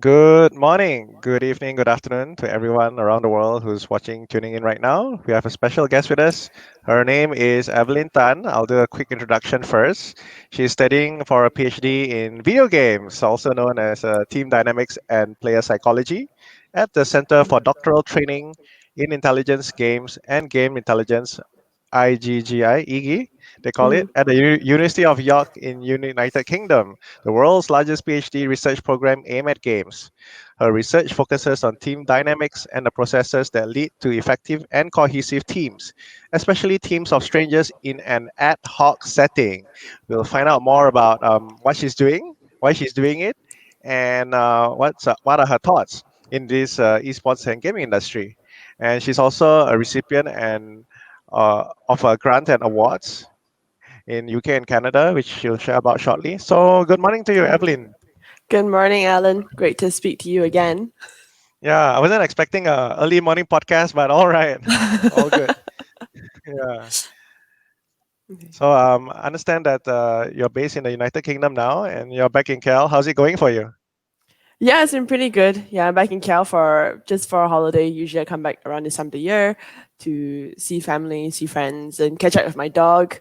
Good morning, good evening, good afternoon to everyone around the world who's watching, tuning in right now. We have a special guest with us. Her name is Evelyn Tan. I'll do a quick introduction first. She's studying for a PhD in video games, also known as team dynamics and player psychology, at the Center for Doctoral Training in Intelligence Games and Game Intelligence, IGGI, they call it, Mhm. at the University of York in United Kingdom, the world's largest PhD research program aimed at games. Her research focuses on team dynamics and the processes that lead to effective and cohesive teams, especially teams of strangers in an ad hoc setting. We'll find out more about what she's doing, why she's doing it, and what are her thoughts in this esports and gaming industry. And she's also a recipient of a grant and awards in UK and Canada, which she'll share about shortly. So, good morning to you, Evelyn. Good morning, Alan. Great to speak to you again. Yeah, I wasn't expecting a early morning podcast, but all right, all good. Yeah. So, I understand that you're based in the United Kingdom now, and you're back in Cal. How's it going for you? Yeah, it's been pretty good. Yeah, I'm back in Cal for just for a holiday. Usually I come back around this time of the year to see family, see friends, and catch up with my dog.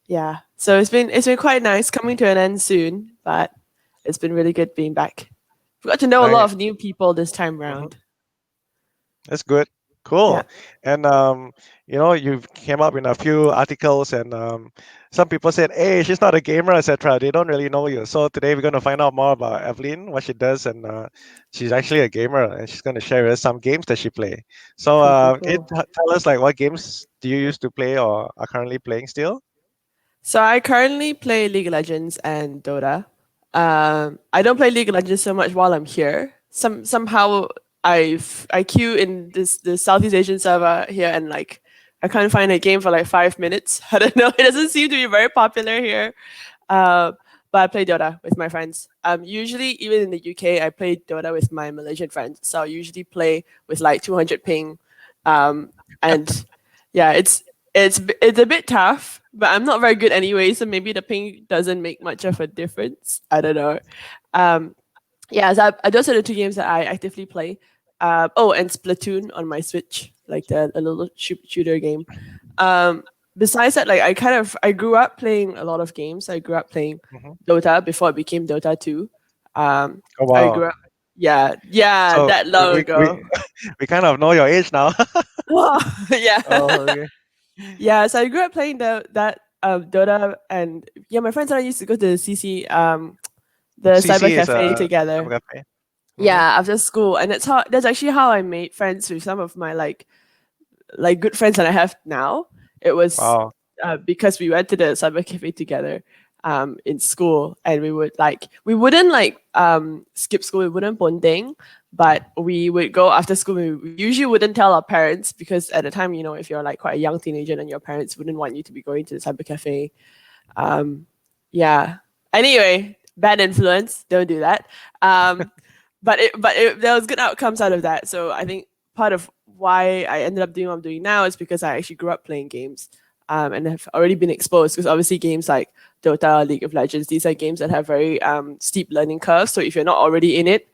Yeah. So it's been quite nice coming to an end soon, but it's been really good being back. We got to know a lot Nice. of new people this time Mhm. round. That's good. Yeah. Cool. And you came up in a few articles, and some people said, "Hey, she's not a gamer, etc." They don't really know you. So today we're going to find out more about Evelyn, what she does, and she's actually a gamer, and she's going to share with us some games that she play. So, Cool, cool, can you cool. tell us like what games do you used to play or are currently playing still? So I currently play League of Legends and Dota. I don't play League of Legends so much while I'm here. Somehow I queue in the Southeast Asian server here and like I can't find a game for like 5 minutes. I don't know. It doesn't seem to be very popular here. Uh, but I play Dota with my friends. Usually even in the UK, I play Dota with my Malaysian friends. So I usually play with like 200 ping, and yeah, it's a bit tough, but I'm not very good anyway, so maybe the ping doesn't make much of a difference. I don't know. Um, yeah, so those are the two games that I actively play. Oh, and Splatoon on my Switch, like the a little shooter game. Um, Besides that, like I grew up playing a lot of games. I grew up playing Hmm. Dota before it became Dota 2. Oh I wow! grew up, yeah, yeah, So that long ago. we kind of know your age now. Yeah. Oh, okay. Yeah, so I grew up playing that Dota, and yeah, my friends and I used to go to CC, the CC is cybercafe a together. cybercafe. Hmm. Yeah, after school, and that's actually how I made friends with some of my like good friends that I have now. It was Wow. because we went to the cybercafe together in school, and we wouldn't skip school, we wouldn't bonding, but we would go after school. We usually wouldn't tell our parents because at the time, if you're like quite a young teenager, then your parents wouldn't want you to be going to the cybercafe. Um, yeah. Anyway, bad influence. Don't do that. Um, there was good outcomes out of that. So I think part of why I ended up doing what I'm doing now is because I actually grew up playing games, and have already been exposed. Because obviously games like Dota, League of Legends, these are games that have very steep learning curves. So if you're not already in it,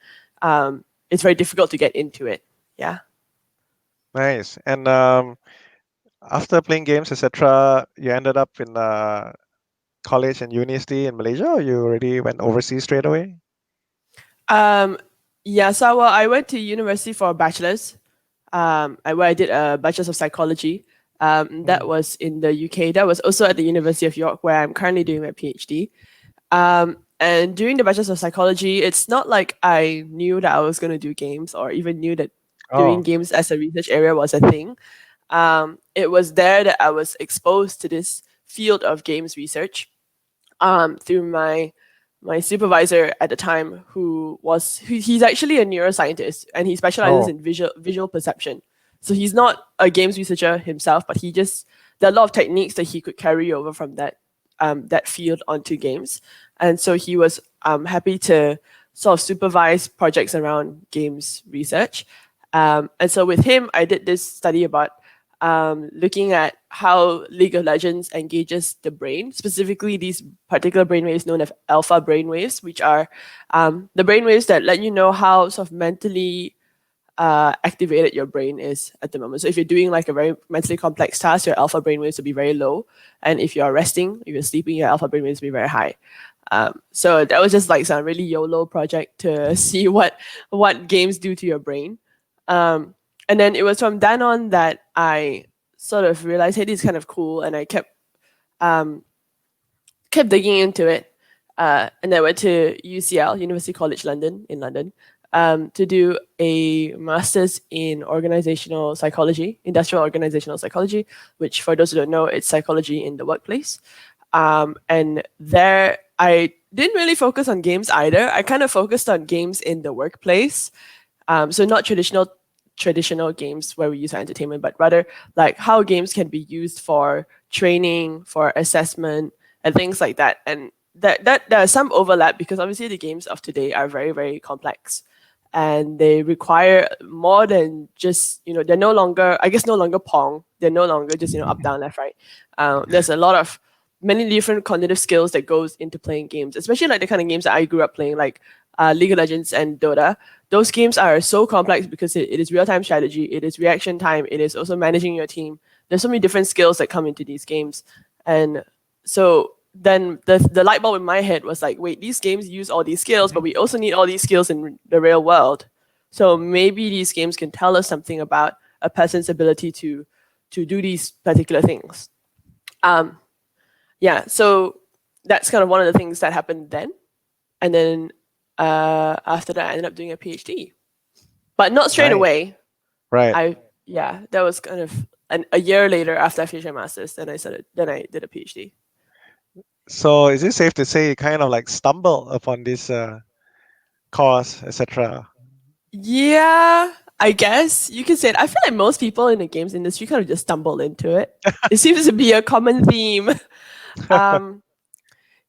it's very difficult to get into it. Yeah. Nice. And after playing games, etc., you ended up in college and university in Malaysia, or you already went overseas straight away? Um, yeah. So well, I went to university for a bachelor's. Where I did a bachelor's of psychology. That Mm. was in the UK. That was also at the University of York, where I'm currently doing my PhD. And during the bachelor's of psychology, it's not like I knew that I was going to do games or even knew that doing Oh, games as a research area was a thing. It was there that I was exposed to this field of games research through my supervisor at the time, he's actually a neuroscientist and he specializes oh, in visual perception. So he's not a games researcher himself, but there are a lot of techniques that he could carry over from that field onto games. And so he was happy to sort of supervise projects around games research. And so with him, I did this study about looking at how League of Legends engages the brain, specifically these particular brainwaves known as alpha brainwaves, which are the brainwaves that let you know how sort of mentally activated your brain is at the moment. So if you're doing like a very mentally complex task, your alpha brainwaves will be very low, and if you're resting, if you're sleeping, your alpha brainwaves will be very high. So that was just like some really YOLO project to see what games do to your brain. And then it was from then on that I sort of realized, hey, this is kind of cool, and I um, kept digging into it. And then I went to UCL, University College London, in London, to do a master's in organizational psychology, industrial organizational psychology, which for those who don't know, it's psychology in the workplace. And there, I didn't really focus on games either. I kind of focused on games in the workplace. So not traditional games where we use for entertainment, but rather like how games can be used for training, for assessment, and things like that. And that there's some overlap because obviously the games of today are very, very complex. And they require more than just, they're no longer, I guess, no longer Pong. They're no longer just, up, down, left, right. There's a lot of many different cognitive skills that goes into playing games, especially like the kind of games that I grew up playing, like League of Legends and Dota. Those games are so complex because it is real-time strategy, it is reaction time, it is also managing your team. There's so many different skills that come into these games. And so then the light bulb in my head was like, wait, these games use all these skills, but we also need all these skills in the real world. So maybe these games can tell us something about a person's ability to do these particular things. Yeah, so that's kind of one of the things that happened then. And then after that, I ended up doing a PhD, but not straight Nice. away. Right. That was kind of a year later after I finished my master's. Then I did a PhD. So is it safe to say you kind of like stumbled upon this course, etc.? Yeah, I guess you can say it. I feel like most people in the games industry kind of just stumble into it. It seems to be a common theme. Um,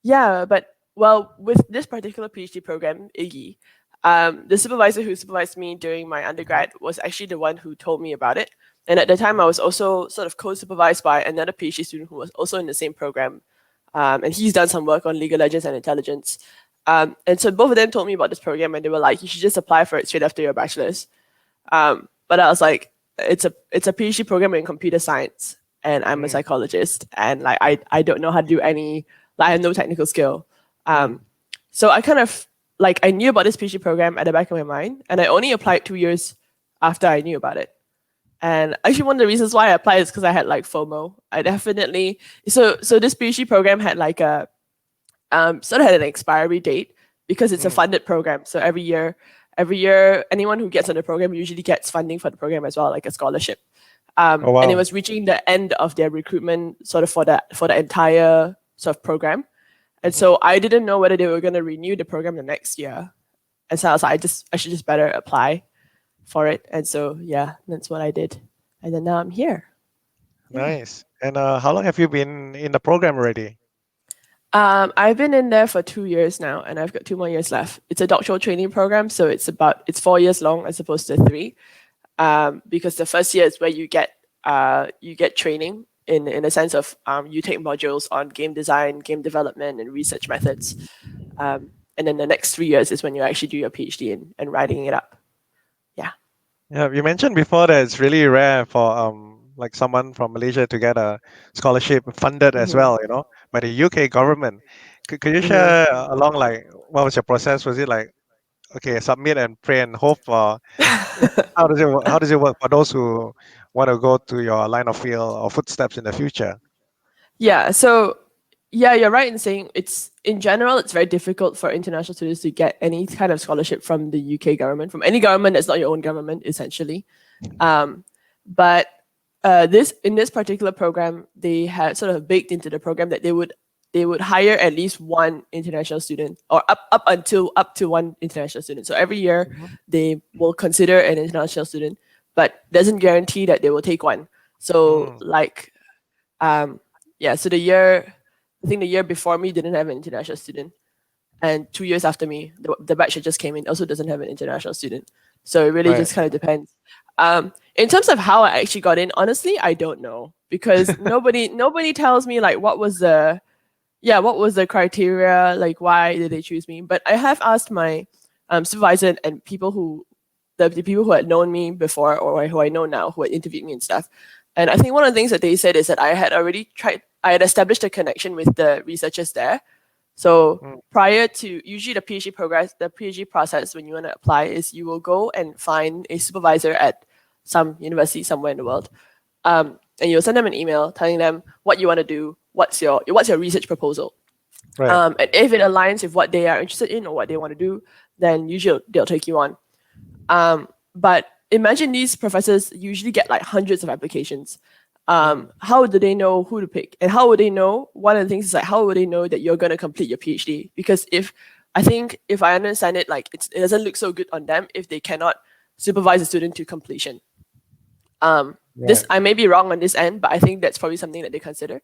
yeah, but well, with this particular PhD program, IGGI, the supervisor who supervised me during my undergrad was actually the one who told me about it. And at the time, I was also sort of co-supervised by another PhD student who was also in the same program. And he's done some work on League of Legends and intelligence. And so both of them told me about this program, and they were like, "You should just apply for it straight after your bachelor's." But I was like, "It's a PhD program in computer science, and I'm a Mm, psychologist, and like I don't know how to do any, like I have no technical skill." mm. So I kind of like I knew about this PhD program at the back of my mind, and I only applied 2 years after I knew about it. And actually, one of the reasons why I applied is because I had like FOMO. I definitely so this PhD program had like a sort of had an expiry date because it's a Mm. funded program. So every year, anyone who gets on the program usually gets funding for the program as well, like a scholarship. Oh And it wow. was reaching the end of their recruitment sort of for the entire sort of program. And Mhm. so I didn't know whether they were going to renew the program the next year. And so I was like, I should just better apply for it. And so yeah, that's what I did. And then now I'm here. Yeah. Nice. And how long have you been in the program already? I've been in there for 2 years now, and I've got 2 more years left. It's a doctoral training program, so it's 4 years long as opposed to three. Because the first year is where you get training in a sense of you take modules on game design, game development, and research methods. And then the next 3 years is when you actually do your PhD and writing it up. Yeah. Yeah, you mentioned before that it's really rare for like someone from Malaysia to get a scholarship funded as Mm-hmm. well, by the UK government. Could you Mm-hmm. share along like what was your process? Was it like okay, submit and pray and hope, or how does it work for those who want to go to your line of field or footsteps in the future? Yeah. So yeah, you're right in saying it's in general it's very difficult for international students to get any kind of scholarship from the UK government, from any government that's not your own government, essentially. Um, but this in this particular program, they had sort of baked into the program that they would hire at least one international student, or up to one international student. So every year Mhm. they will consider an international student, but doesn't guarantee that they will take one. So Mm, like yeah, so the year before me didn't have an international student, and 2 years after me, the batch that just came in also doesn't have an international student. So it really right. just kind of depends. Um, In terms of how I actually got in, honestly, I don't know because nobody tells me like what was the criteria, like why did they choose me. But I have asked my supervisor and people who the people who had known me before or who I know now who had interviewed me and stuff. And I think one of the things that they said is that I had established a connection with the researchers there. So Mm, prior to usually the PhD process when you want to apply is you will go and find a supervisor at some university somewhere in the world, and you'll send them an email telling them what you want to do, what's your research proposal, right. and if it aligns with what they are interested in or what they want to do, then usually they'll take you on. But imagine these professors usually get like hundreds of applications. Mm, How do they know who to pick? And how would they know? One of the things is like, how would they know that you're going to complete your PhD? Because if I understand it, like it doesn't look so good on them if they cannot supervise a student to completion. This right. I may be wrong on this end, but I think that's probably something that they consider.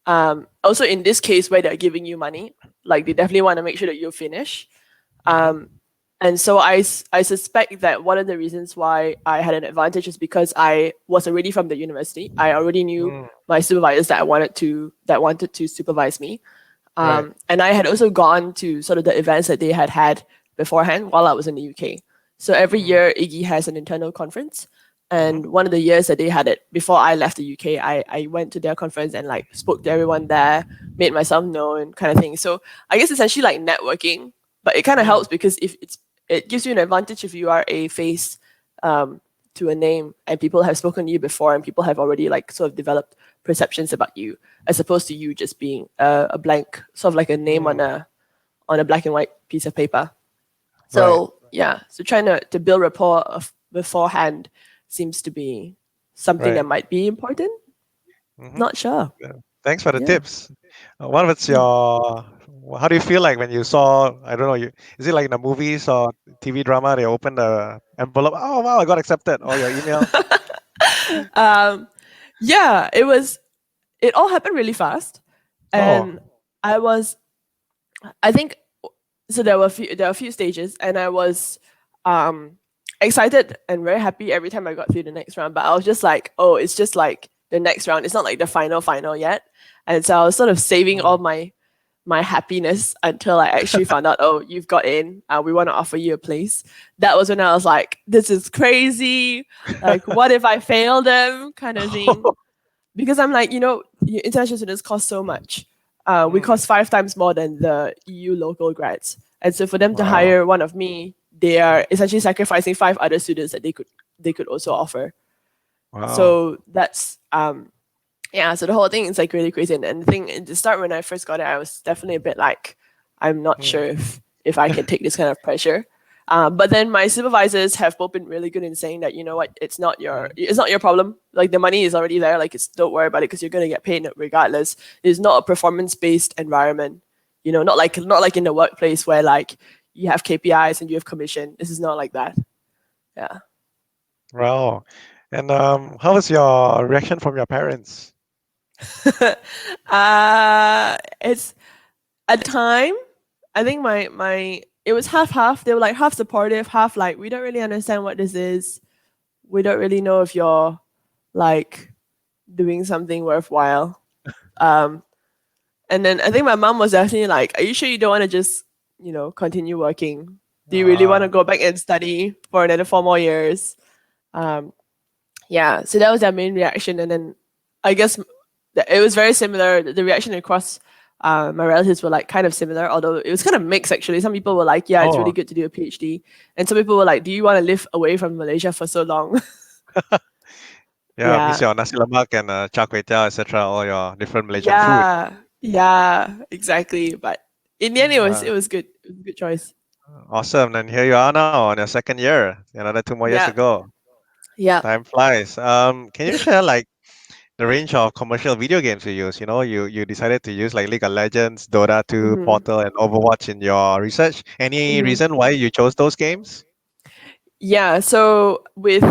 Also, in this case where they're giving you money, like they definitely want to make sure that you finish. Mm-hmm. And so I suspect that one of the reasons why I had an advantage is because I was already from the university. I already knew Mm, my supervisors that wanted to supervise me. right. And I had also gone to sort of the events that they had beforehand while I was in the UK. So every Mm, year, IGGI has an internal conference. mm-hmm. And one of the years that they had it before I left the UK, I went to their conference and like spoke to everyone there, made myself known, kind of thing. So I guess essentially like networking, but it kind of Mm, helps because if it gives you an advantage if you are a face um, to a name and people have spoken to you before and people have already like sort of developed perceptions about you as opposed to you just being a blank sort of like a name mm, on a black and white piece of paper. right. So yeah, so trying to build rapport beforehand seems to be something Right. that might be important. Mm-hmm. Not sure. Yeah. Thanks for the Yeah. tips. What was Mm. your? How do you feel like when you saw? I don't know. Is it like in the movies or TV drama? They open the envelope. Oh wow, I got accepted. Or your email. Um, yeah, it all happened really fast. Oh. And I was I think so there were a few stages and I was um excited and very happy every time I got through the next round, but I was just like, oh, it's just like the next round. It's not like the final yet. And so I was sort of saving all Mm. my happiness until I actually found out, oh, you've got in. We want to offer you a place. That was when I was like, this is crazy. Like, what if I fail them? Kind of thing. Because I'm like, international students cost so much. We Mm. cost 5 times more than the EU local grads. And so for them to Wow. hire one of me, they are essentially sacrificing 5 other students that they could also offer. Wow. So that's yeah, so the whole thing is like really crazy. And the thing in the start when I first got it, I was definitely a bit like, I'm not Mm. sure if I can take this kind of pressure. But then my supervisors have both been really good in saying that, you know what, Mm. it's not your problem. Like the money is already there. Like don't worry about it because you're gonna get paid regardless. It's not a performance based environment. Not like in the workplace where like you have KPIs and you have commission. This is not like that. Yeah. Wow. And how was your reaction from your parents? It's at the time, I think my it was half half. They were like half supportive, half like we don't really understand what this is. We don't really know if you're like doing something worthwhile. Um, and then I think my mom was definitely like, "Are you sure you don't want to just continue working? Do you really want to Uh, go back and study for another 4 more years?" Um, yeah, so that was their main reaction, and then I guess it was very similar. The reaction across my relatives were like kind of similar, although it was kind of mixed actually. Some people were like, "Yeah, it's really oh, good to do a PhD," and some people were like, "Do you want to live away from Malaysia for so long?" yeah, miss Yeah, your nasi lemak and char kway teow, etc. All your different Malaysian food. yeah, yeah, exactly. But in the end, it Uh, was good. It was a good choice. awesome. And here you are now on your second year. Another 2 more years to Yeah, go. yeah. Time flies. Can you share like the range of commercial video games you use? You decided to use like League of Legends, Dota 2, Hmm. Portal, and Overwatch in your research. Any Hmm. reason why you chose those games? Yeah. So with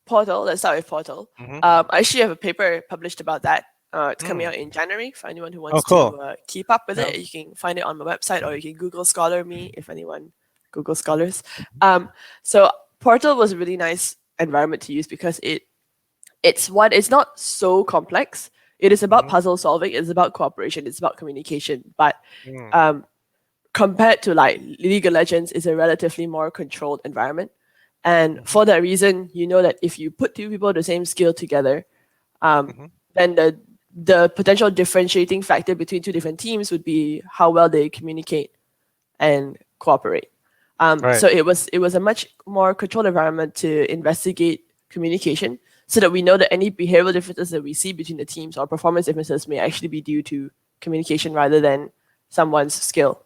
Portal, let's start with Portal. Mm-hmm. I actually have a paper published about that. It's coming Mm. out in January. For anyone who Oh, wants cool. to keep up with Yeah. it, you can find it on my website or you can Google Scholar me if anyone Google Scholars. Um, so Portal was really nice environment to use because it's not so complex. It is about Mm-hmm. puzzle solving. It's about cooperation. It's about communication. But Mm. um, compared to like League of Legends, it's a relatively more controlled environment. And Mm-hmm. for that reason, you know that if you put two people with the same skill together, um, Mm-hmm. then the potential differentiating factor between two different teams would be how well they communicate and cooperate. Right. So it was a much more controlled environment to investigate communication, so that we know that any behavioral differences that we see between the teams or performance differences may actually be due to communication rather than someone's skill.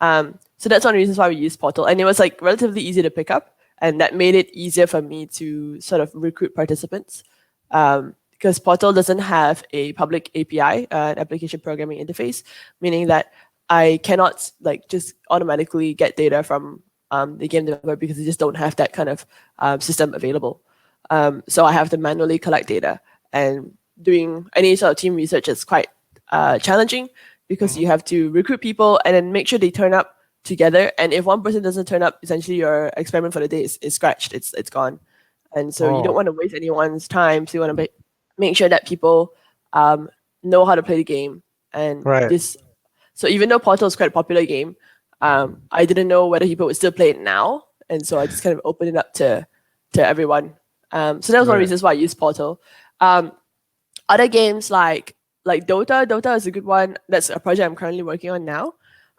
So that's one of the reasons why we use Portal, and it was like relatively easy to pick up, and that made it easier for me to sort of recruit participants. Because Portal doesn't have a public API, an application programming interface, meaning that I cannot like just automatically get data from the game developer because they just don't have that kind of system available. So I have to manually collect data, and doing any sort of team research is quite challenging because Mm-hmm. you have to recruit people and then make sure they turn up together. And if one person doesn't turn up, essentially your experiment for the day is scratched. It's gone. And so you don't Oh, want to waste anyone's time. So you want to make sure that people um, know how to play the game. And right. this, so even though Portal is quite a popular game, I didn't know whether people would still play it now, and so I just kind of opened it up to everyone. So that was one of the Right. reasons why I used Portal. Um, Other games like Dota is a good one. That's a project I'm currently working on now.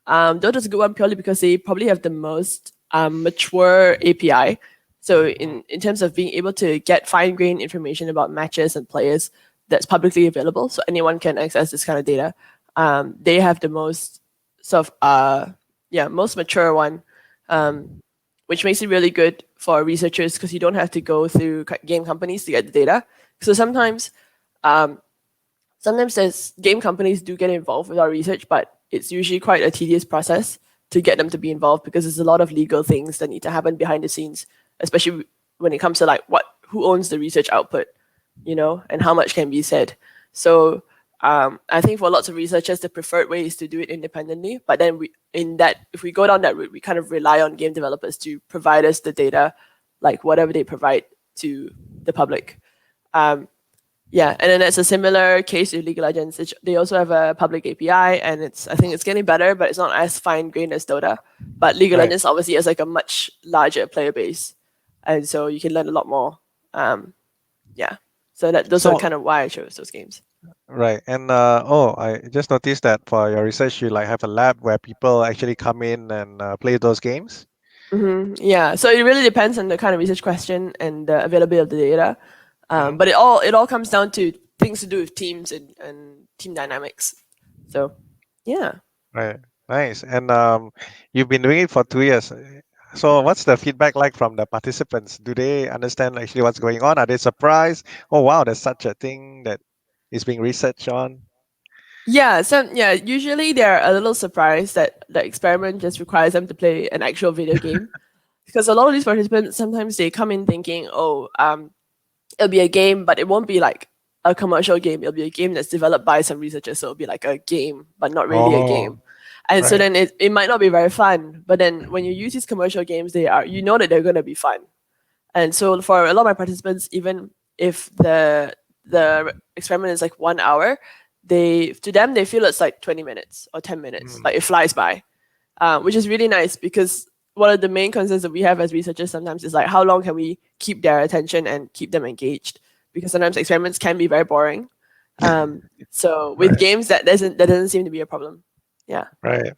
Dota is a good one purely because they probably have the most mature API. So Mm. in terms of being able to get fine grained information about matches and players, that's publicly available, so anyone can access this kind of data. They have the most sort of most mature one, um, which makes it really good for researchers because you don't have to go through game companies to get the data. So um, sometimes there's game companies do get involved with our research, but it's usually quite a tedious process to get them to be involved because there's a lot of legal things that need to happen behind the scenes, especially when it comes to like who owns the research output, and how much can be said. So I think for lots of researchers, the preferred way is to do it independently. But then if we go down that route, we kind of rely on game developers to provide us the data, like whatever they provide to the public. Um, yeah, and then it's a similar case with League of Legends. They also have a public API, and I think it's getting better, but it's not as fine grained as Dota. But League of Right. Legends obviously has like a much larger player base, and so you can learn a lot more. Um, yeah, so those are So kind of why I chose those games. right. And oh, I just noticed that for your research, you like have a lab where people actually come in and play those games. Yeah, so it really depends on the kind of research question and the availability of the data. Mm-hmm. But it all comes down to things to do with teams and team dynamics. So yeah. Right. Nice. And you've been doing it for 2 years. So what's the feedback like from the participants? Do they understand actually what's going on? Are they surprised? Oh wow, there's such a thing that is being researched on. Yeah, usually they're a little surprised that the experiment just requires them to play an actual video game. Because a lot of these participants sometimes they come in thinking, oh, it'll be a game, but it won't be like a commercial game. It'll be a game that's developed by some researchers, so it'll be like a game, but not really a Oh, game. And so right. then it might not be very fun. But then when you use these commercial games, you know that they're gonna be fun. And so for a lot of my participants, even if the experiment is like 1 hour, to them they feel it's like 20 minutes or 10 minutes. Mm, Like it flies by, which is really nice because one of the main concerns that we have as researchers sometimes is like how long can we keep their attention and keep them engaged? Because sometimes experiments can be very boring. So with right. games, that doesn't seem to be a problem. Yeah. Right.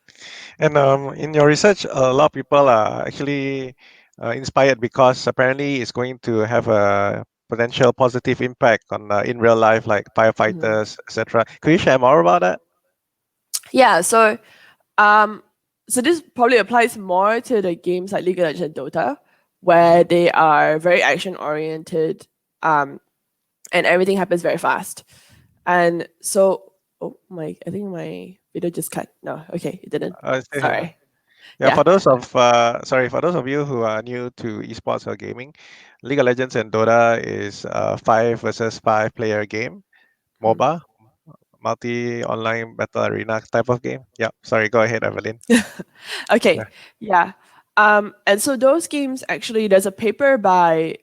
And in your research, a lot of people are actually inspired because apparently it's going to have a potential positive impact on in real life, like Mhm. firefighters, etc. Could you share more about that? Yeah. Um, so this probably applies more to the games like League of Legends and Dota, Mm-hmm. where they are very action oriented, and everything happens very fast. And so, oh my, I think my video just cut. No, okay, it didn't. Still here. Sorry. Yeah, Yeah. for those of you who are new to esports or gaming, League of Legends and Dota is a 5 versus 5 player game, Mm. MOBA, multi online battle arena type of game. Yeah, sorry, go ahead, Evelyn. Okay. Yeah. Yeah. And so those games actually, there's a paper by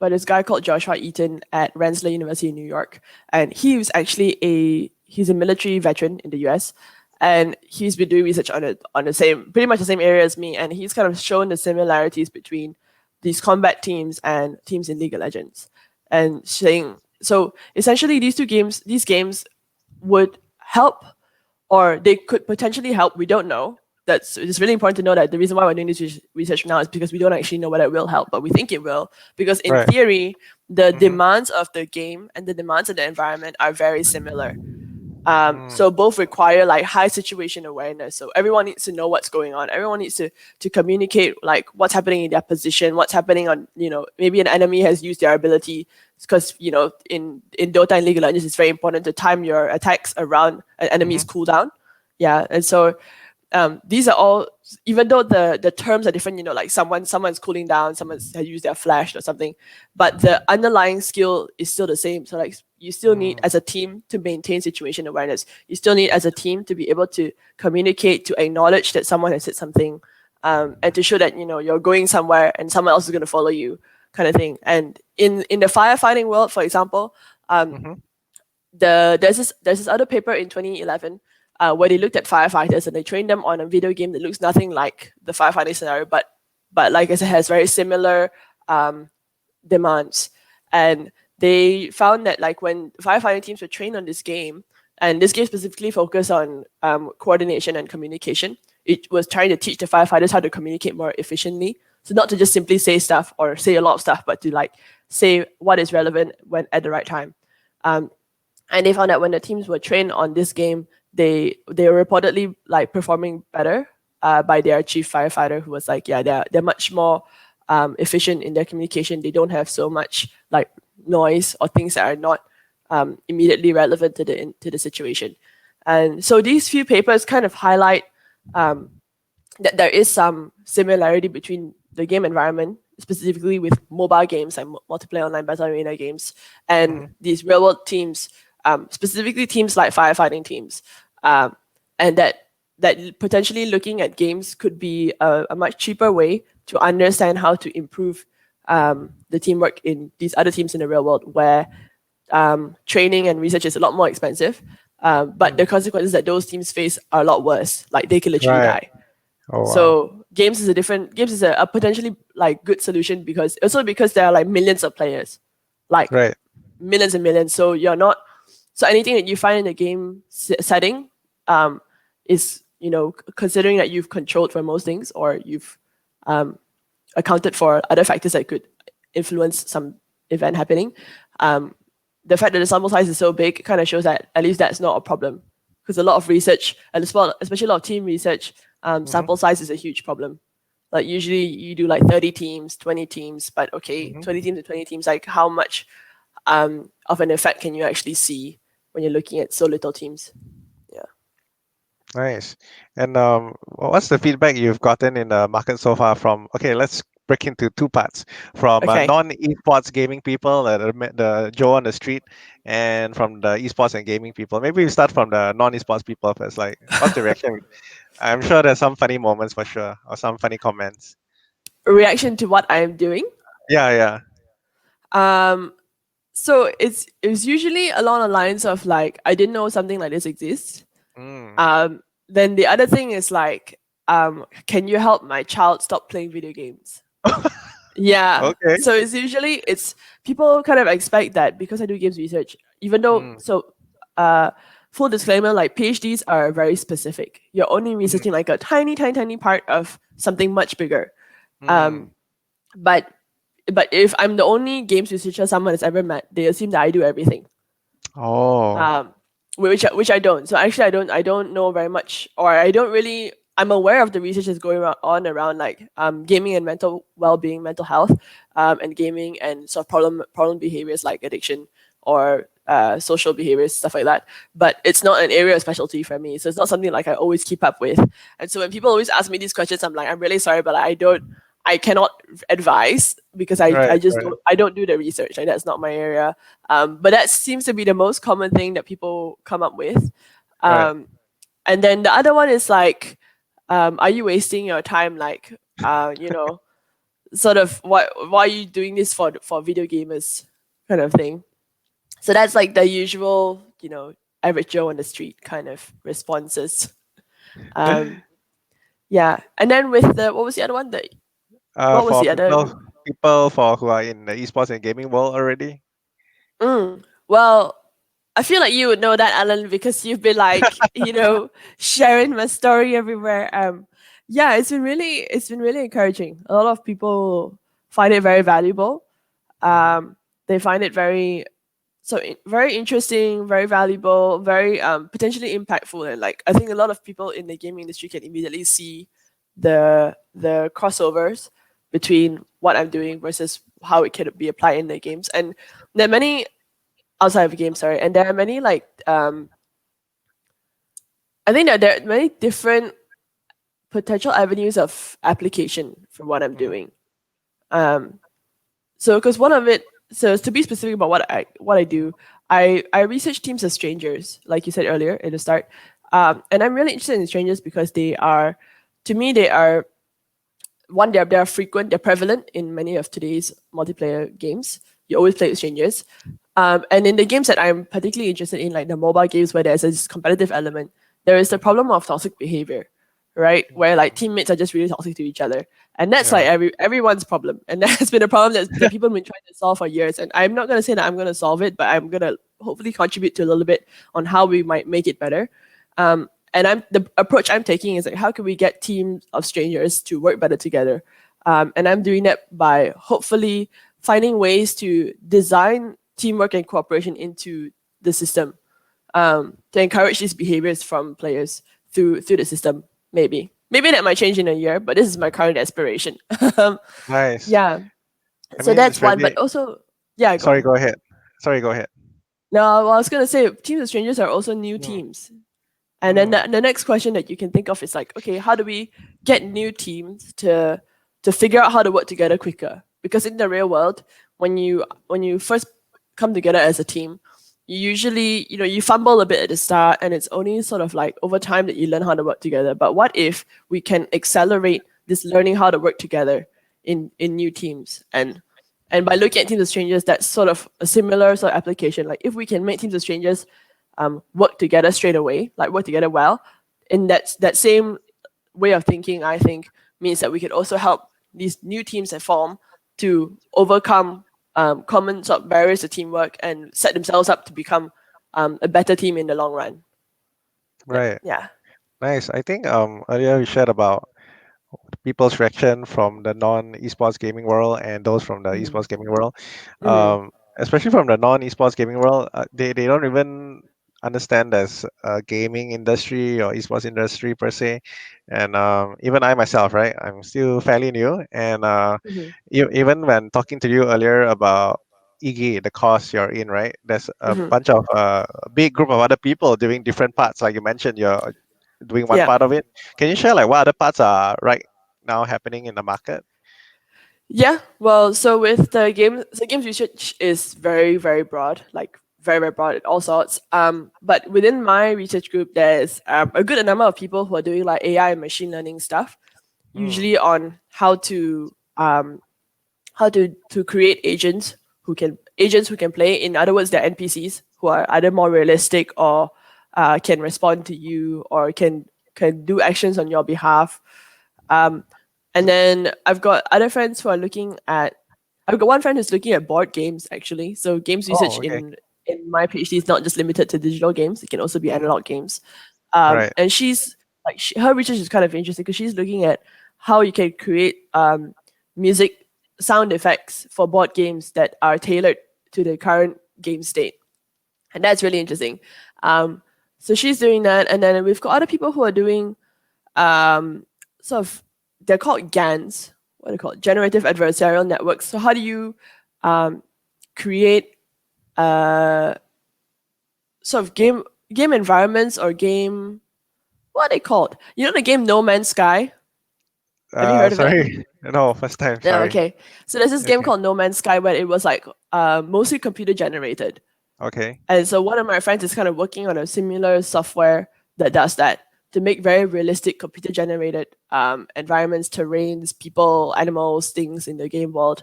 this guy called Joshua Eaton at Rensselaer University in New York, and he's a military veteran in the U.S. and he's been doing research on the same pretty much the same area as me, and he's kind of shown the similarities between these combat teams and teams in League of Legends, and saying so essentially these games would help or they could potentially help. We don't know. It's really important to know that the reason why we're doing this research now is because we don't actually know whether it will help, but we think it will because in Right. theory, the Mm-hmm. demands of the game and the demands of the environment are very similar. Mm, So both require like high situation awareness. So everyone needs to know what's going on. Everyone needs to communicate like what's happening in their position, what's happening on maybe an enemy has used their ability because in Dota and League of Legends it's very important to time your attacks around an enemy's mhm, cooldown. Yeah, and so these are all even though the terms are different, like someone's cooling down, someone's has used their flash or something, but the underlying skill is still the same. So like you still need mm, as a team to maintain situation awareness. You still need as a team to be able to communicate, to acknowledge that someone has said something, and to show that you're going somewhere and someone else is going to follow you, kind of thing. And in the firefighting world, for example, mhm, there's this other paper in 2011 where they looked at firefighters and they trained them on a video game that looks nothing like the firefighting scenario, but like I said, has very similar demands. And they found that like when firefighting teams were trained on this game, and this game specifically focused on coordination and communication, it was trying to teach the firefighters how to communicate more efficiently. So not to just simply say stuff or say a lot of stuff, but to like say what is relevant when at the right time. Um, and they found that when the teams were trained on this game, they were reportedly like performing better by their chief firefighter, who was like, yeah, they're much more efficient in their communication. They don't have so much like noise or things that are not immediately relevant to the situation. And so these few papers kind of highlight that there is some similarity between the game environment, specifically with mobile games and multiplayer online battle arena games, and mhm, these real world teams, specifically teams like firefighting teams, and that potentially looking at games could be a much cheaper way to understand how to improve the teamwork in these other teams in the real world, where training and research is a lot more expensive. But mm. the consequences that those teams face are a lot worse. Like they can literally Right. die. Oh wow. So games is a potentially like good solution because there are like millions of players, like Right. millions and millions. So you're not so anything that you find in the game setting is considering that you've controlled for most things or you've accounted for other factors that could influence some event happening. Um, the fact that the sample size is so big kind of shows that at least that's not a problem because a lot of research and especially a lot of team research, Mhm, sample size is a huge problem. Like usually you do like 30 teams, 20 teams, but okay, mhm. 20 teams to 20 teams, like how much of an effect can you actually see when you're looking at so little teams? Yeah. Nice. And what's the feedback you've gotten in the market so far from? Okay, let's break into two parts. From Okay. non-esports gaming people, the Joe on the street, and from the esports and gaming people. Maybe we start from the non-esports people first. Like, what's the reaction? I'm sure there's some funny moments for sure, or some funny comments. Reaction to what I'm doing. Yeah, yeah. Um, so it's usually along the lines of like I didn't know something like this exists. Mm. Then the other thing is like, can you help my child stop playing video games? Yeah. Okay. So it's people kind of expect that because I do games research, even though Mm, uh full disclaimer, like PhDs are very specific. You're only mm, researching like a tiny, tiny, tiny part of something much bigger. mm. Um but if I'm the only games researcher someone has ever met, they assume that I do everything. Oh. Um which I don't. So actually I don't know very much, or I don't really. I'm aware of the research that's going on around like gaming and mental well-being, mental health, and gaming and sort of problem behaviors like addiction or social behaviors, stuff like that. But it's not an area of specialty for me, so it's not something like I always keep up with. And so when people always ask me these questions, I'm like, I'm really sorry, but I cannot advise because I Right, just right, don't do the research. Like that's not my area. But that seems to be the most common thing that people come up with. right. Um, and then the other one is like, Are you wasting your time, like, you know, sort of why are you doing this for video gamers kind of thing? So that's like the usual, average Joe on the street kind of responses. Um, yeah, and then with the what was the other one? What was For the other? people for who are in the esports and gaming world already. Well, I feel like you would know that, Alan, because you've been like, sharing my story everywhere. Yeah, it's been really encouraging. A lot of people find it very valuable. Hmm. They find it very interesting, very valuable, very potentially impactful, and like I think a lot of people in the gaming industry can immediately see the crossovers between what I'm doing versus how it can be applied in the games. And there are many outside of games, sorry, and there are many like I think that there are many different potential avenues of application for what I'm Hmm. doing. Um, So, because one of it, so to be specific about what I do, I research teams of strangers, like you said earlier at the start, and I'm really interested in strangers because to me, they are one. They're frequent, they're prevalent in many of today's multiplayer games. You always play with strangers, and in the games that I'm particularly interested in, like the mobile games where there's this competitive element, there is the Hmm. problem of toxic behavior, right? Where like Hmm. teammates are just really toxic to each other, and that's like Yeah. everyone's problem, and that's been a problem that people have been trying to solve for years. And I'm not gonna say that I'm gonna solve it, but I'm gonna hopefully contribute to a little bit on how we might make it better. And the approach I'm taking is like, how can we get teams of strangers to work better together? And I'm doing that by hopefully finding ways to design teamwork and cooperation into the system, to encourage these behaviors from players through the system. Maybe that might change in a year, but this is my current aspiration. um, Nice. yeah, I so mean, that's it's one. But really. also, yeah, go Sorry, on. go ahead. Sorry, go ahead. No, well, I was gonna say teams of strangers are also new Mm. teams. And then Mm. the next question that you can think of is like, okay, how do we get new teams to figure out how to work together quicker? Because in the real world, when you first come together as a team, you usually, you fumble a bit at the start, and it's only sort of like over time that you learn how to work together. But what if we can accelerate this learning how to work together in new teams? And by looking at teams of strangers, that's sort of a similar sort of application. Like if we can make teams of strangers work together straight away, like work together well, in that same way of thinking, I think means that we could also help these new teams that form to overcome common sort of barriers to teamwork and set themselves up to become a better team in the long run. Right. Yeah. Nice. I think earlier we shared about people's reaction from the non-esports gaming world and those from the Mm-hmm. esports gaming world. Mm-hmm. Especially from the non-esports gaming world, they don't even understand there's a gaming industry or esports industry per se. And even I myself, right, I'm still fairly new. And Mm-hmm. even when talking to you earlier about IGGI, the course you're in, right, there's a Mm-hmm. bunch of a big group of other people doing different parts. Like you mentioned, you're doing one Yeah. part of it. Can you share like what other parts are right now happening in the market? Yeah, well, so with the games research is very, very broad, like very, very broad at all sorts. But within my research group, there's a good number of people who are doing like AI and machine learning stuff, Hmm. usually on how to create agents who can play. In other words, they're NPCs who are either more realistic or can respond to you or can do actions on your behalf. Um, and then I've got one friend who's looking at board games actually. So games research Oh, okay. in my PhD is not just limited to digital games; it can also be Hmm. analog games. Right. And she's like her research is kind of interesting because she's looking at how you can create music sound effects for board games that are tailored to the current game state, and that's really interesting. Um, so she's doing that, and then we've got other people who are doing um, sort of they're called GANs. What are they called? Generative adversarial networks. So how do you um, create uh, sort of game environments or game what are they called? You know the game No Man's Sky? Have you heard of it? Sorry. No, first time. No, Sorry. okay. So there's this game Okay. called No Man's Sky where it was like mostly computer generated. Okay. And so one of my friends is kind of working on a similar software that does that. to make very realistic computer generated environments, terrains, people, animals, things in the game world.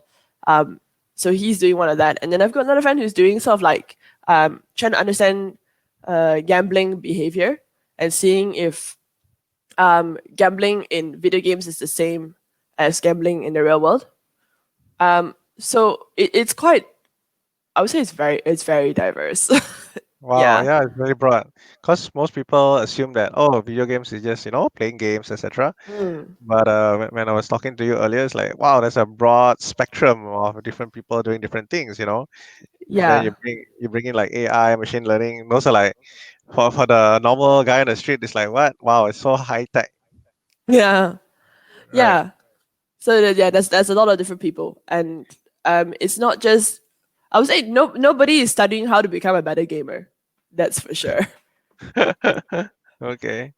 So he's doing one of that, and then I've got another friend who's doing sort of like trying to understand gambling behavior and seeing if gambling in video games is the same as gambling in the real world. So it's quite. I would say it's very diverse. Wow, Yeah. yeah, it's very broad. Because most people assume that, oh, video games is just, playing games, etc. Mm. But when I was talking to you earlier, it's like, wow, there's a broad spectrum of different people doing different things. And then Yeah. you bring in like AI, machine learning. Those are like for the normal guy on the street, it's like what? Wow, it's so high tech. Yeah. Right. Yeah. So yeah, there's a lot of different people, and it's not just. I would say nobody is studying how to become a better gamer. That's for sure. Okay.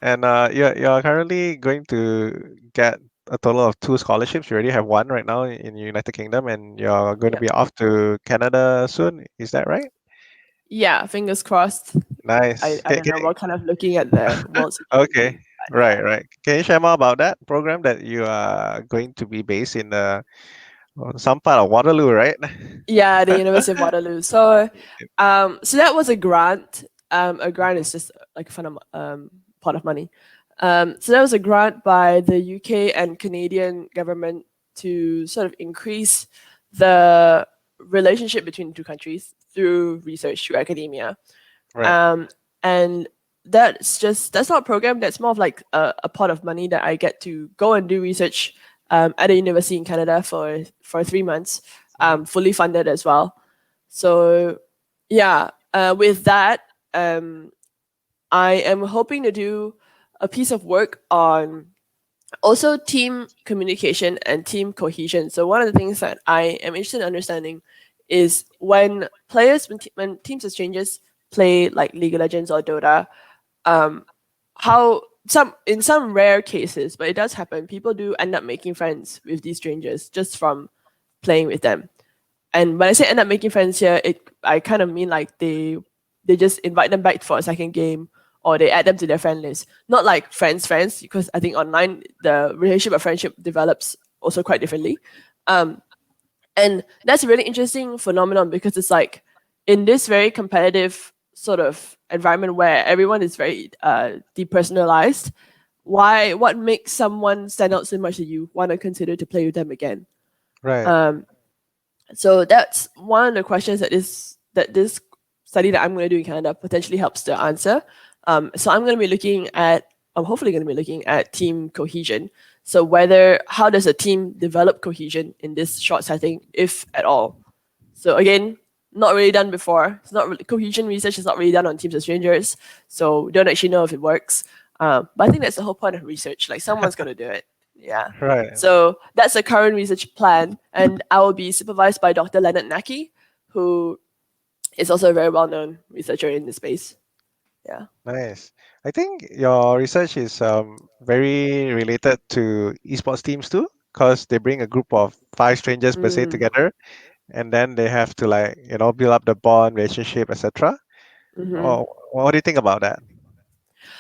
And you're currently going to get a total of two scholarships. You already have one right now in United Kingdom, and you're going to Yep. be off to Canada soon. Is that right? Yeah. Fingers crossed. Nice. I don't know. We're kind of looking at the world Okay. situation. But Right, yeah. right. Can you share more about that program that you are going to be based in some part of Waterloo, right? Yeah, the University of Waterloo. So that was a grant. A grant is just like a fun pot of money. So that was a grant by the UK and Canadian government to sort of increase the relationship between the two countries through research, through academia. Right. Um, and that's not a program. That's more of like a pot of money that I get to go and do research at a university in Canada for 3 months, Mhm. fully funded as well. So yeah, with that, I am hoping to do a piece of work on also team communication and team cohesion. So one of the things that I am interested in understanding is when teams as strangers play like League of Legends or Dota, how some in some rare cases, but it does happen, people do end up making friends with these strangers just from playing with them. And when I say end up making friends here, I kind of mean like they just invite them back for a second game, or they add them to their friend list. Not like friends, because I think online the relationship of friendship develops also quite differently. Um, and that's a really interesting phenomenon because it's like in this very competitive sort of environment where everyone is very depersonalized, what makes someone stand out so much that you want to consider to play with them again? Right. Um, so that's one of the questions that this study that I'm going to do in Canada potentially helps to answer. So I'm hopefully going to be looking at team cohesion. So whether how does a team develop cohesion in this short setting, if at all? So again, not really done before. It's not really, cohesion research is not really done on teams of strangers, so we don't actually know if it works. But I think that's the whole point of research. Like someone's going to do it. Yeah. Right. So that's the current research plan, and I will be supervised by Dr. Leonard Naki, who is also a very well-known researcher in the space. Yeah. Nice. I think your research is very related to esports teams too, because they bring a group of five strangers per se Mm. together, and then they have to like build up the bond, relationship, etc. Hmm. Oh, what do you think about that?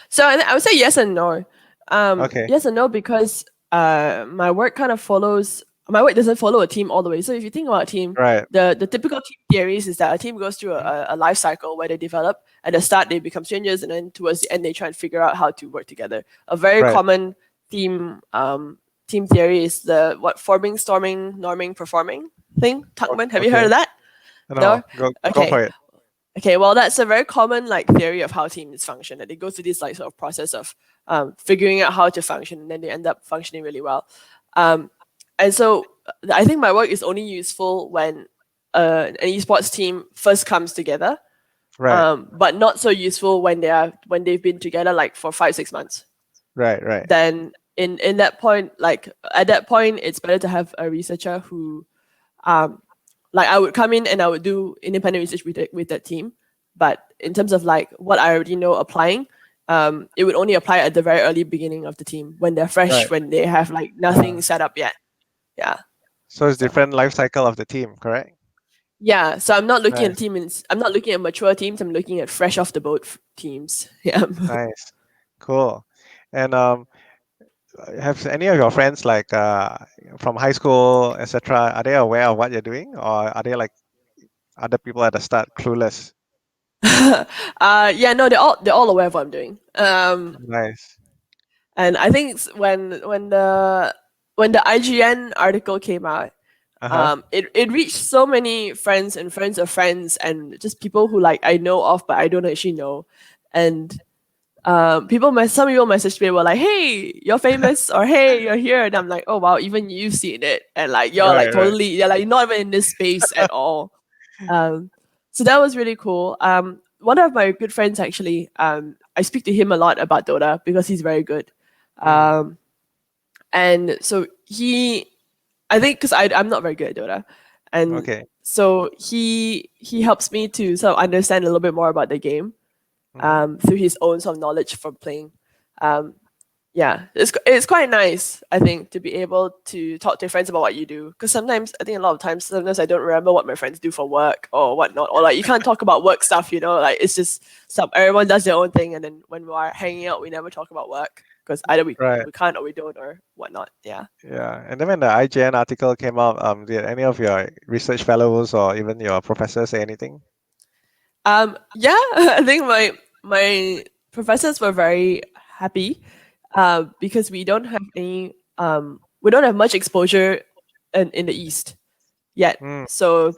So I would say yes and no. Okay. Yes and no because my work kind of follows. My work doesn't follow a team all the way. So if you think about a team, Right. the typical team theories is that a team goes through Mhm. a life cycle where they develop. At the start, they become strangers, and then towards the end, they try and figure out how to work together. A very Right. common team theory is the what forming, storming, norming, performing thing. Tuckman, have you heard Okay. of that? No, No. go for Okay. it. Okay, well, that's a very common like theory of how teams function. That they go through this like sort of process of figuring out how to function, and then they end up functioning really well. Um, and so I think my work is only useful when an esports team first comes together, Right. but not so useful when they've been together like for 5 6 months. Right. Right. Then in that point, like at that point, it's better to have a researcher who um, like I would come in and I would do independent research with that team. But in terms of like what I already know applying, it would only apply at the very early beginning of the team when they're fresh, Right. when they have like nothing set up yet. Yeah. So it's So different life cycle of the team, correct? yeah. So I'm not looking at Nice. teams. I'm not looking at mature teams. I'm looking at fresh off the boat teams. Yeah. Nice. Cool. And have any of your friends like from high school, etc., are they aware of what you're doing, or are they like other people at the start clueless? Yeah, no, they're all aware of what I'm doing. Nice. And I think when the IGN article came out, Uh-huh. it reached so many friends and friends of friends and just people who like I know of but I don't actually know, and some people messaged me were like, "Hey, you're famous," or "Hey, you're here," and I'm like, "Oh wow, even you've seen it," and like Right, right. you're like not even in this space at all. Um, so that was really cool. One of my good friends actually, I speak to him a lot about Dota because he's very good. Mm, Um, and so I think because I'm not very good at Dota, and okay. so he helps me to sort of understand a little bit more about the game Mm-hmm. through his own sort of knowledge from playing. Um, yeah, it's quite nice, I think, to be able to talk to your friends about what you do. Because sometimes I think a lot of times sometimes I don't remember what my friends do for work or whatnot, or like you can't talk about work stuff, like it's just everyone does their own thing, and then when we are hanging out, we never talk about work because either Right. we can't or we don't or whatnot. Yeah. Yeah. And then when the IGN article came out, did any of your research fellows or even your professors say anything? Yeah, I think my professors were very happy because we don't have much exposure in the East yet. Mm, So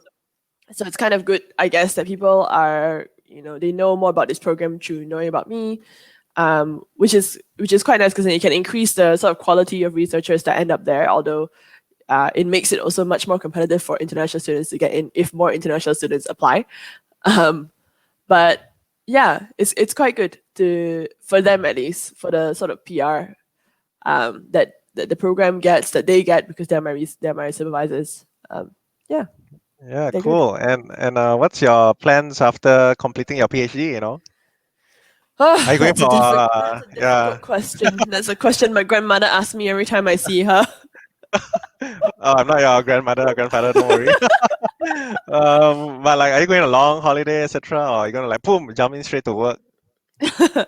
it's kind of good, I guess, that people are they know more about this program through knowing about me, which is quite nice because then you can increase the sort of quality of researchers that end up there. Although it makes it also much more competitive for international students to get in if more international students apply. Um, but yeah, it's quite good to for them at least for the sort of PR that the program gets that they get because they're my supervisors. Yeah, yeah, they're good. cool. And what's your plans after completing your PhD, you know? Are Oh, you going for that's a yeah. difficult question. That's a question my grandmother asks me every time I see her. Oh, I'm not your grandmother or grandfather, don't worry. But like, are you going a long holiday, etc., or are you gonna like boom, jump in straight to work? Well,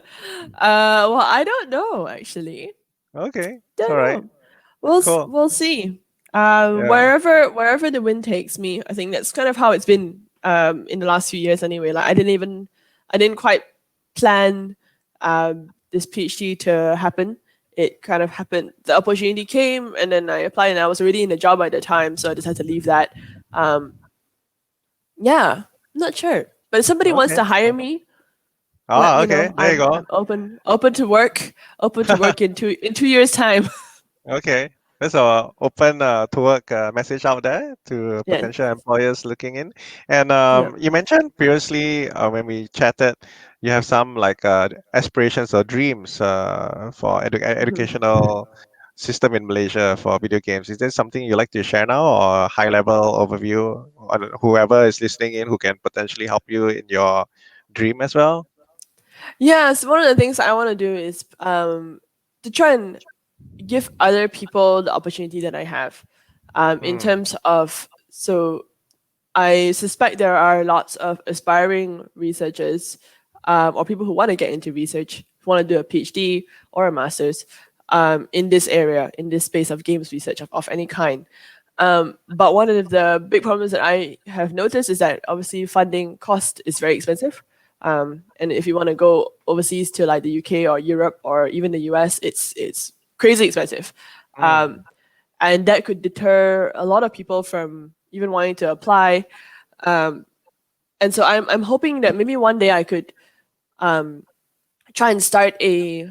I don't know actually. Okay, all Don't right, know. cool. We'll see. Yeah. Wherever the wind takes me, I think that's kind of how it's been in the last few years anyway. Like I didn't quite plan this PhD to happen. It kind of happened. The opportunity came, and then I applied, and I was already in a job at the time, so I decided to leave that. Um, yeah, not sure, but if somebody wants Okay. to hire me, let Ah, me okay. know. There you go. I'm open to work in 2 years time. Okay. There's a open to work message out there to Yeah, potential employers looking in. And yeah. you mentioned previously when we chatted, you have some like aspirations or dreams for Mhm. educational system in Malaysia for video games. Is there something you like to share now, or high level overview on whoever is listening in who can potentially help you in your dream as well? Yeah, so one of the things I want to do is to try and give other people the opportunity that I have. In Hmm. terms of I suspect there are lots of aspiring researchers or people who want to get into research, who want to do a PhD or a master's in this area, in this space of games research of any kind. But one of the big problems that I have noticed is that obviously funding cost is very expensive. And if you want to go overseas to like the UK or Europe or even the US, it's crazy expensive. Hmm. And that could deter a lot of people from even wanting to apply. Um, and so I'm hoping that maybe one day I could um, try and start a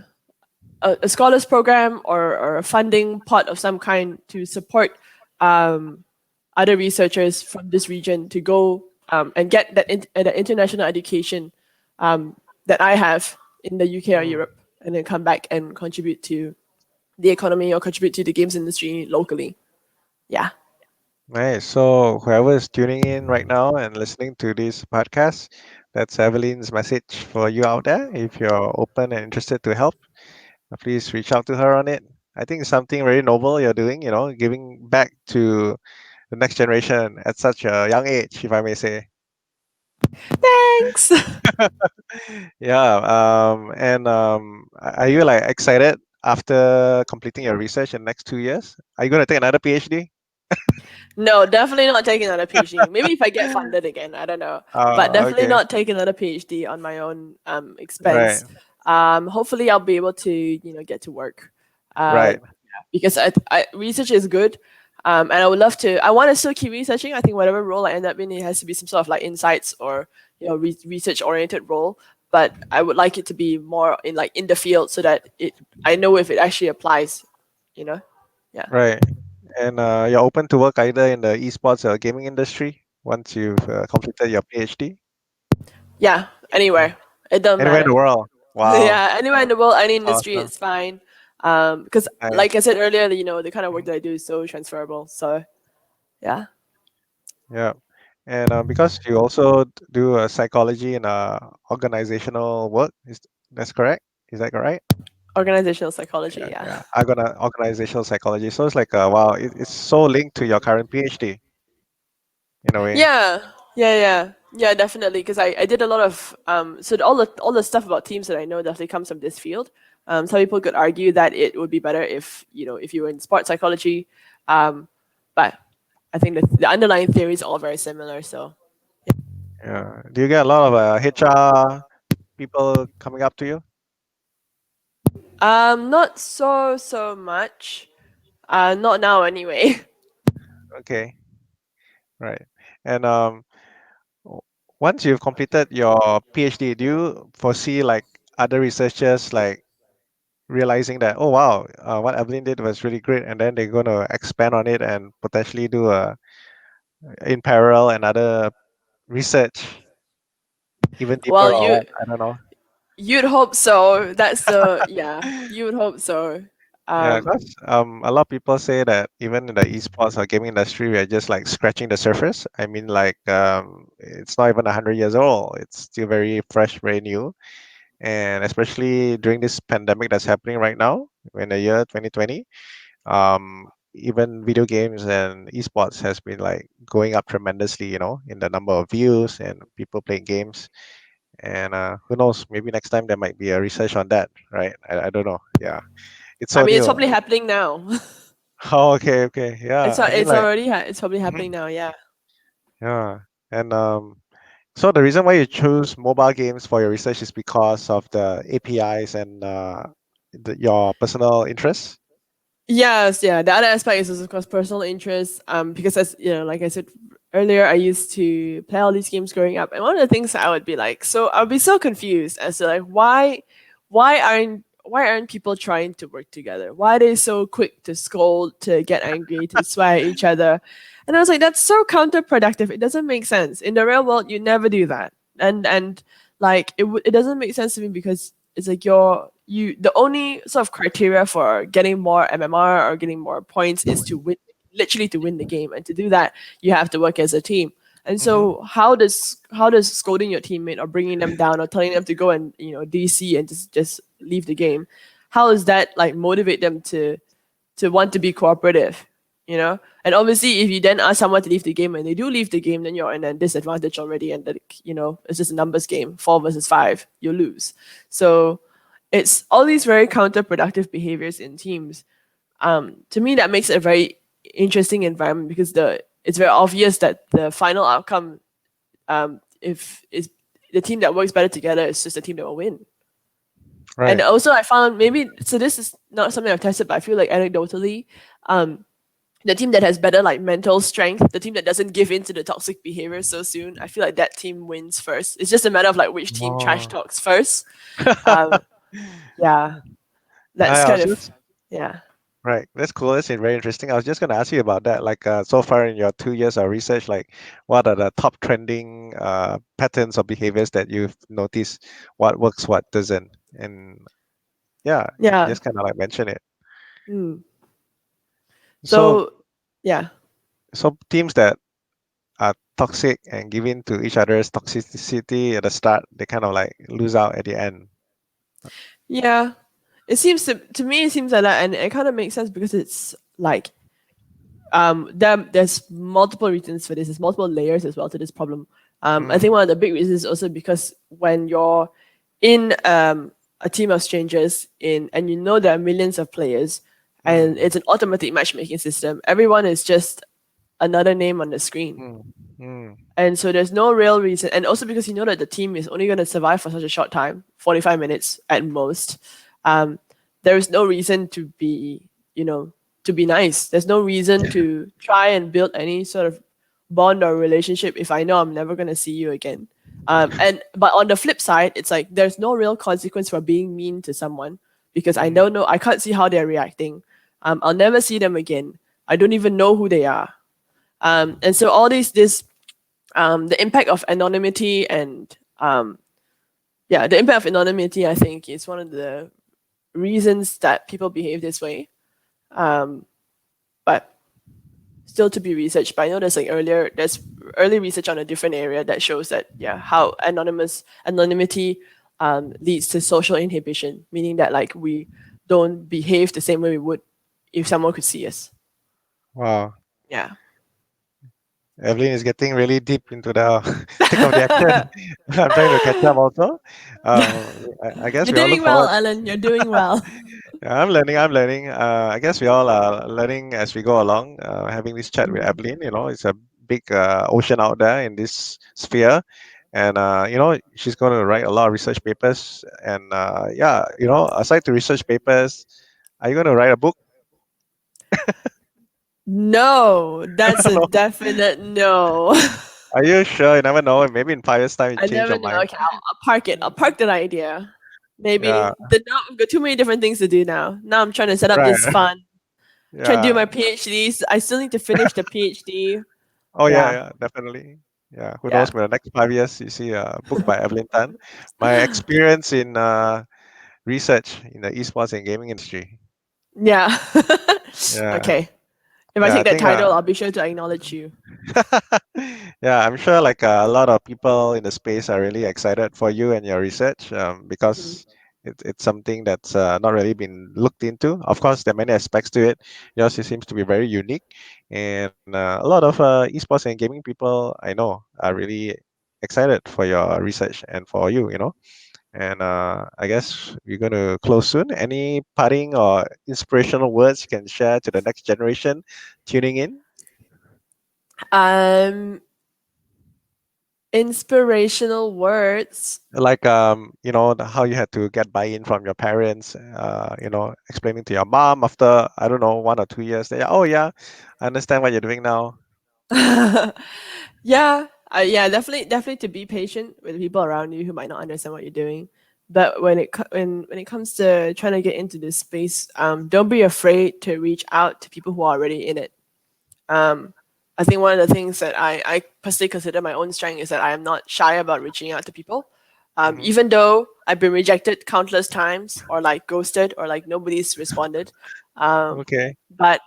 scholars program or a funding pot of some kind to support um, other researchers from this region to go and get that international education um, that I have in the UK or Hmm. Europe, and then come back and contribute to the economy or contribute to the games industry locally. Yeah. Nice. So whoever is tuning in right now and listening to this podcast, that's Evelyn's message for you out there. If you're open and interested to help, please reach out to her on it. I think it's something very noble you're doing, giving back to the next generation at such a young age, if I may say. Thanks. Yeah. And are you like excited after completing your research in the next 2 years? Are you going to take another PhD? No, definitely not taking another PhD. Maybe if I get funded again, I don't know. But definitely Okay. not taking another PhD on my own Right. expense. Hopefully I'll be able to, get to work. Uh, Right. because research is good. And I would love to. I want to still keep researching. I think whatever role I end up in, it has to be some sort of like insights or research oriented role. But I would like it to be more in the field so that I know if it actually applies. You know, yeah, Right. And you're open to work either in the esports or gaming industry once you've completed your PhD? yeah. Yeah. Anywhere, it doesn't Anywhere in the matter. world. Wow. Yeah, anywhere in the world, any That's industry, awesome. it's fine. Because like Nice. I said earlier, the kind of work Mhm. that I do is so transferable. So yeah. Yeah. And because you also do psychology and organizational work, that's correct? Is that correct? Organizational psychology, Yeah, yeah. yeah. I got an organizational psychology. So it's like, wow, it's so linked to your current PhD in a way. Yeah, definitely. Because I did a lot of so all the stuff about teams that I know definitely comes from this field. Some people could argue that it would be better if you were in sports psychology, um, but I think the underlying theory is all very similar. So Yeah. Do you get a lot of HR people coming up to you? not so much. Not now anyway. Okay. Right. And w- once you've completed your PhD, do you foresee like other researchers like realizing that, oh wow, what Evelyn did was really great, and then they're going to expand on it and potentially do in parallel another research even deeper Well, or what? I don't know. you'd hope so. That's the yeah. You would hope so. Yeah, Um, because a lot of people say that even in the esports or gaming industry, we are just like scratching the surface. I mean, like it's not even 100 years old. It's still very fresh, very new, and especially during this pandemic that's happening right now, in the year 2020, even video games and esports has been like going up tremendously. In the number of views and people playing games. And who knows? Maybe next time there might be a research on that, right? I don't know. Yeah, it's I so mean, it's new. probably happening now. Oh, okay, okay. Yeah, I mean, like, It's probably mhm, happening now. Yeah. yeah. And so the reason why you choose mobile games for your research is because of the APIs and your personal interests. Yes, yeah. The other aspect is of course personal interest. Because as like I said earlier, I used to play all these games growing up, and one of the things I would be like, so I'd be so confused as to like why aren't people trying to work together? Why are they so quick to scold, to get angry, to swear at each other? And I was like, that's so counterproductive. It doesn't make sense. In the real world, you never do that. And like it doesn't make sense to me because it's like the only sort of criteria for getting more MMR or getting more points is to win, literally to win the game. And to do that, you have to work as a team. And Hmm. so how does scolding your teammate or bringing them down or telling them to go and DC and just leave the game, how does that like motivate them to want to be cooperative, and obviously if you then ask someone to leave the game and they do leave the game, then you're in a disadvantage already, and like, it's just a numbers game, 4 versus 5, you lose. So it's all these very counterproductive behaviors in teams. To me that makes it a very interesting environment because it's very obvious that the final outcome, if is the team that works better together is just the team that will win. And Right. also I found, maybe, so this is not something I've tested, but I feel like anecdotally, um the team that has better like mental strength, the team that doesn't give in to the toxic behavior so soon, I feel like that team wins first. It's just a matter of like which team trash Oh. talks first. Um, yeah, that's I kind was of, just yeah. right. That's cool. That's very interesting. I was just going to ask you about that. Like, so far in your 2 years of research, like, what are the top trending patterns or behaviors that you've noticed? What works, what doesn't? And yeah, you can Yeah. just kind of like mention it. Mm. So, So yeah. so teams that are toxic and give in to each other's toxicity at the start, they kind of like lose out at the end. Yeah, it seems to me it seems like that, and it kind of makes sense because it's like there's multiple reasons for this. There's multiple layers as well to this problem. I think Mm, one of the big reasons is also because when you're in a team of strangers in and you know there are millions of players and mm, it's an automatic matchmaking system, everyone is just another name on the screen. mm, mm, And so there's no real reason. And also because you know that the team is only going to survive for such a short time, 45 minutes at most, um, there is no reason to be, to be nice. There's no reason to try and build any sort of bond or relationship if I know I'm never going to see you again. But on the flip side, it's like there's no real consequence for being mean to someone because I mm. don't know, I can't see how they're reacting. I'll never see them again. I don't even know who they are. And so all this the impact of anonymity and the impact of anonymity I think is one of the reasons that people behave this way, um, but still to be researched. But I know there's early research on a different area that shows that how anonymity leads to social inhibition, meaning that like we don't behave the same way we would if someone could see us. Wow. Yeah. Evelyn is getting really deep into the thick of the action. I'm trying to catch up also. I guess You're we all look doing well, forward. Ellen. You're doing well. Yeah, I'm learning. I'm learning. I guess we all are learning as we go along. Having this chat with Mhm. Evelyn, it's a big ocean out there in this sphere, and she's going to write a lot of research papers. And yeah, aside to research papers, are you going to write a book? No, that's a definite no. Are you sure? You never know. Maybe in 5 years' time, you I change never your know. mind. Okay, I'll park it. I'll park that idea. Yeah. Maybe now I've got too many different things to do now. Now I'm trying to set up Right. this fund, trying to do Yeah. my PhDs. I still need to finish the PhD. Oh yeah, Yeah, yeah, definitely. Yeah, who yeah, knows? In the next 5 years, you see a book by Evelyn Tan. My experience in research in the esports and gaming industry. yeah. Yeah, Okay. If I yeah. I take that think. title, I'll be sure to acknowledge you. Yeah, I'm sure like a lot of people in the space are really excited for you and your research Mhm. because it's something that's not really been looked into. Of course, there are many aspects to it. Yours it seems to be very unique, and a lot of esports and gaming people I know are really excited for your research and for you. And I guess we're going to close soon. Any parting or inspirational words you can share to the next generation tuning in? Um, inspirational words. Like how you had to get buy-in from your parents, explaining to your mom after I don't know 1 or 2 years. They, oh yeah, I understand what you're doing now. Yeah, definitely to be patient with the people around you who might not understand what you're doing. But when it comes to trying to get into this space, don't be afraid to reach out to people who are already in it. Um, I think one of the things that I personally consider my own strength is that I am not shy about reaching out to people. Hmm. Even though I've been rejected countless times or like ghosted or like nobody's responded. Um, Okay. but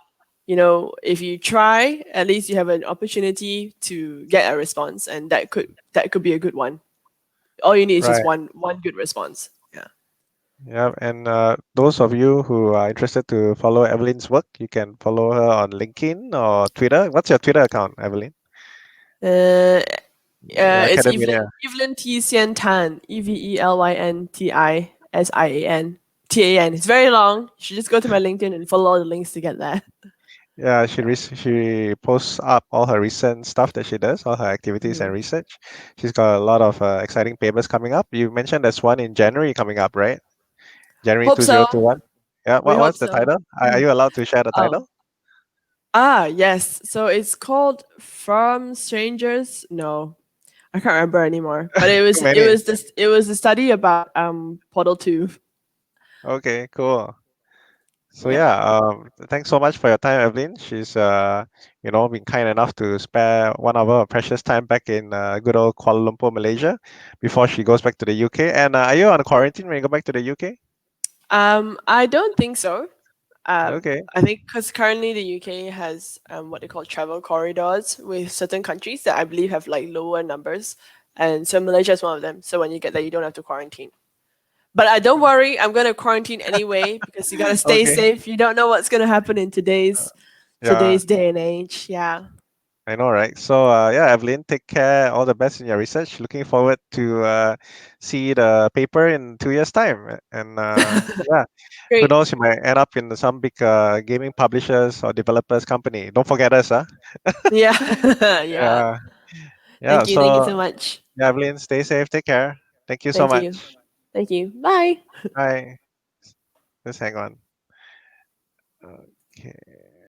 if you try, at least you have an opportunity to get a response, and that could be a good one. All you need is just Right. one good response. Yeah. Yeah, and those of you who are interested to follow Evelyn's work, you can follow her on LinkedIn or Twitter. What's your Twitter account, Evelyn? Uh, Your it's academia. Evelyn T Sian Tan, EvelynTiSian. It's very long. You should just go to my LinkedIn and follow all the links to get there. Yeah, she posts up all her recent stuff that she does, all her activities and Mhm. research. She's got a lot of exciting papers coming up. You mentioned there's one in January coming up, right? January Hope so. 2021. Yeah, We hope what's the so. title? Are you allowed to share the Oh. title? Yes. So it's called From Strangers. No, I can't remember anymore. But it Too was it many. was this it was a study about Portal 2. Okay, cool. So Yeah. yeah, thanks so much for your time, Evelyn. She's been kind enough to spare one of her precious time back in good old Kuala Lumpur, Malaysia, before she goes back to the UK. And are you on quarantine when you go back to the UK? I don't think so. Okay. I think because currently the UK has what they call travel corridors with certain countries that I believe have like lower numbers, and so Malaysia is one of them. So when you get there, you don't have to quarantine. But I don't worry, I'm gonna quarantine anyway because you gotta stay Okay. safe. You don't know what's gonna happen in Uh, today's Yeah. day and age. Yeah. I know, right? So, yeah, Evelyn, take care. All the best in your research. Looking forward to see the paper in 2 years' time. And yeah, who Great. knows, you might end up in some big gaming publishers or developers company. Don't forget us, huh? Yeah. Yeah. Yeah, yeah. Thank you. Thank you so So, much. yeah, Evelyn, stay safe. Take care. Thank you so Thank you. much. Thank you. Bye. Bye. Just hang on. Okay.